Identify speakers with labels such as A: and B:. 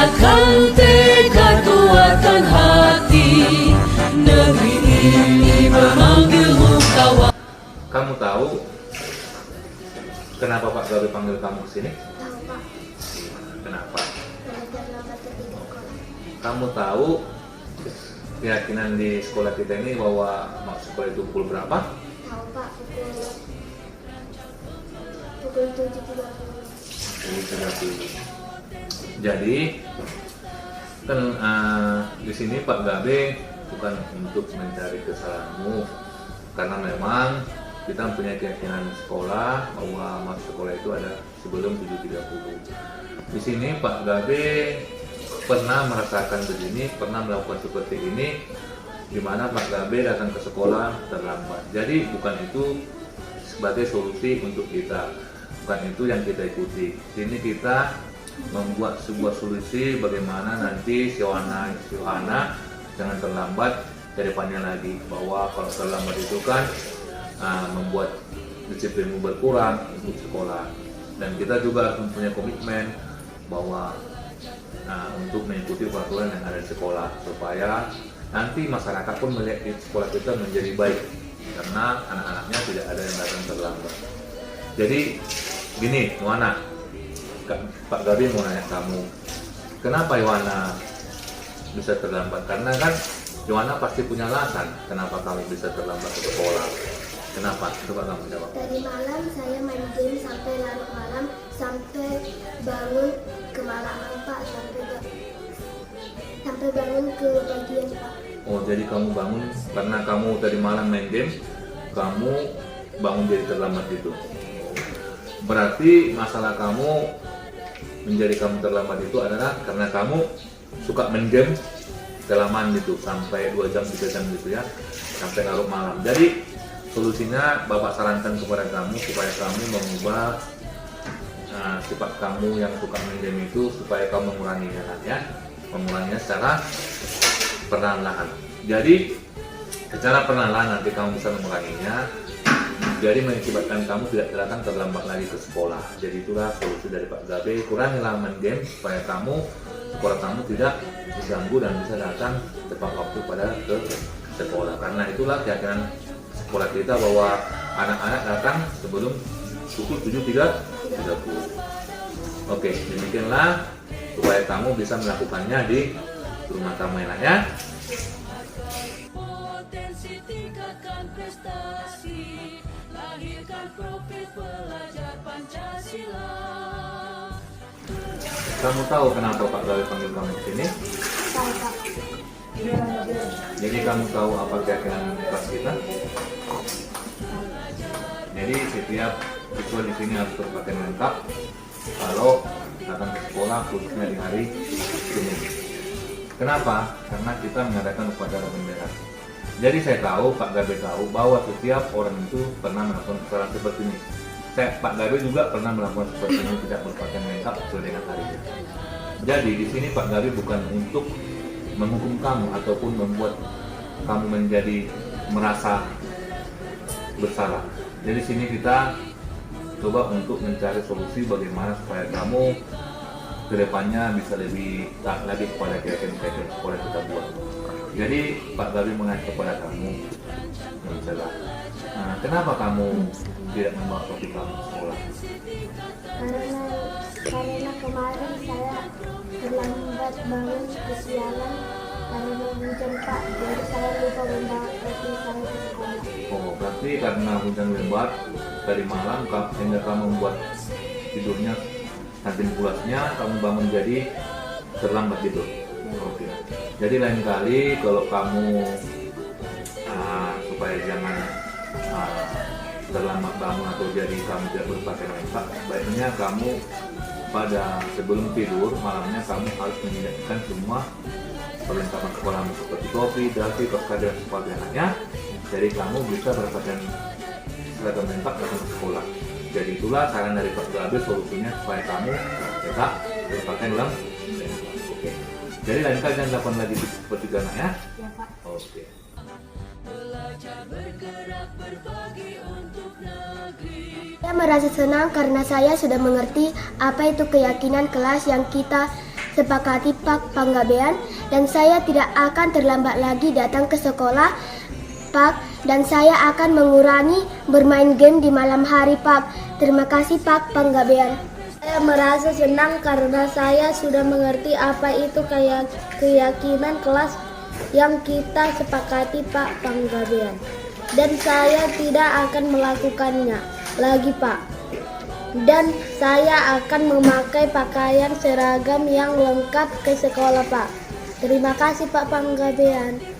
A: kuatkan tekad, kuatkan hati. Negeri ini memanggilmu kawan.
B: Kamu tahu kenapa Pak Gabe panggil kamu ke sini?
C: Tahu Pak,
B: Kenapa?
C: belajar lambat ketika sekolah.
B: Kamu tahu keyakinan di sekolah kita ini bahwa masuk sekolah itu pukul berapa?
C: Tahu Pak, pukul 7.30.
B: Jadi kan di sini Pak Gabe bukan untuk mencari kesalahanmu, karena memang kita punya keyakinan sekolah bahwa masuk sekolah itu ada sebelum 7.30. Di sini Pak Gabe pernah merasakan begini, pernah melakukan seperti ini, di mana Pak Gabe datang ke sekolah terlambat. Jadi bukan itu sebagai solusi untuk kita, bukan itu yang kita ikuti. Sini kita membuat sebuah solusi bagaimana nanti si Yohana jangan terlambat ke depannya lagi, bahwa kalau terlambat itu kan membuat disiplinmu berkurang untuk sekolah. Dan kita juga harus mempunyai komitmen bahwa untuk mengikuti peraturan yang ada di sekolah, supaya nanti masyarakat pun melihat di sekolah kita menjadi baik, karena anak-anaknya tidak ada yang datang terlambat. Jadi gini, Yohana, Pak Gabe mau nanya kamu, kenapa Yohana bisa terlambat? Karena kan Yohana pasti punya alasan kenapa kamu bisa terlambat ke sekolah. Kenapa? Coba kamu jawab.
C: Tadi malam saya main game sampai larut malam, sampai bangun kemalaman Pak, sampai bangun ke bagian Pak.
B: Oh, jadi kamu bangun karena kamu tadi malam main game, kamu bangun jadi terlambat itu. Berarti masalah kamu menjadi kamu terlambat itu adalah karena kamu suka main game kelamaan gitu, sampai 2 jam 3 jam gitu ya, sampai larut malam. Jadi solusinya Bapak sarankan kepada kamu supaya kamu mengubah sifat kamu yang suka main game itu, supaya kamu menguranginya ya, menguranginya secara perlahan-lahan. Jadi secara perlahan-lahan nanti kamu bisa menguranginya, jadi mengakibatkan kamu tidak datang terlambat lagi ke sekolah. Jadi itulah solusi dari Pak Gabe, kurangilah main game supaya sekolah kamu tidak diganggu dan bisa datang tepat waktu pada ke sekolah. Karena itulah keyakinan sekolah kita bahwa anak-anak datang sebelum pukul 7.30. Oke, demikianlah supaya kamu bisa melakukannya di rumah kamu ya.
A: Potensi tingkatkan prestasi, lahirkan profil pelajar Pancasila.
B: Kamu tahu kenapa Pak Gabe panggil kamu ke sini?
C: Tahu Pak.
B: Jadi kamu tahu apa keyakinan kelas kita? Jadi setiap siswa di sini harus berpakaian lengkap kalau datang ke sekolah, khususnya di hari Senin. Kenapa? Karena kita mengadakan upacara bendera. Jadi saya tahu, Pak Gabe tahu bahwa setiap orang itu pernah melakukan kesalahan seperti ini. Pak Gabe juga pernah melakukan seperti ini, tidak berpakaian lengkap sesuai dengan harinya. Jadi di sini Pak Gabe bukan untuk menghukum kamu ataupun membuat kamu menjadi merasa bersalah. Jadi sini kita coba untuk mencari solusi bagaimana supaya kamu kedepannya bisa lebih taat lagi kepada keyakinan sekolah kita buat. Jadi Pak Gabe mengajak kepada kamu, misalnya, kenapa kamu tidak membawa topi kamu ke sekolah?
C: Karena kemarin saya terlambat bangun kesiangan karena hujan Pak, jadi saya lupa membawa topi saya ke sekolah.
B: Oh, berarti karena hujan lebat dari malam sehingga kamu membuat tidurnya nanti pulasnya kamu bangun jadi terlambat gitu. Oke. Jadi lain kali kalau kamu supaya jangan terlambat bangun atau jadi kamu tidak berpakaian lengkap, baiknya kamu pada sebelum tidur malamnya kamu harus menyediakan semua perlengkapan sekolahmu seperti topi, dasi, toska dan sebagainya. Jadi kamu bisa berpakaian seragam lengkap datang ke sekolah. Jadi itulah saran dari Pak Gabe, solusinya supaya kamu tetap berpakaian lengkap. Oke. Jadi lain kali jangan lakukan lagi seperti itu ya.
C: Ya Pak.
B: Oke.
A: Belajar bergerak berbagi untuk negeri.
C: Saya merasa senang karena saya sudah mengerti apa itu keyakinan kelas yang kita sepakati Pak Panggabean, dan saya tidak akan terlambat lagi datang ke sekolah, Pak, dan saya akan mengurangi bermain game di malam hari, Pak. Terima kasih, Pak Panggabean. Saya merasa senang karena saya sudah mengerti apa itu keyakinan kelas yang kita sepakati, Pak Panggabean. Dan saya tidak akan melakukannya lagi, Pak. Dan saya akan memakai pakaian seragam yang lengkap ke sekolah, Pak. Terima kasih, Pak Panggabean.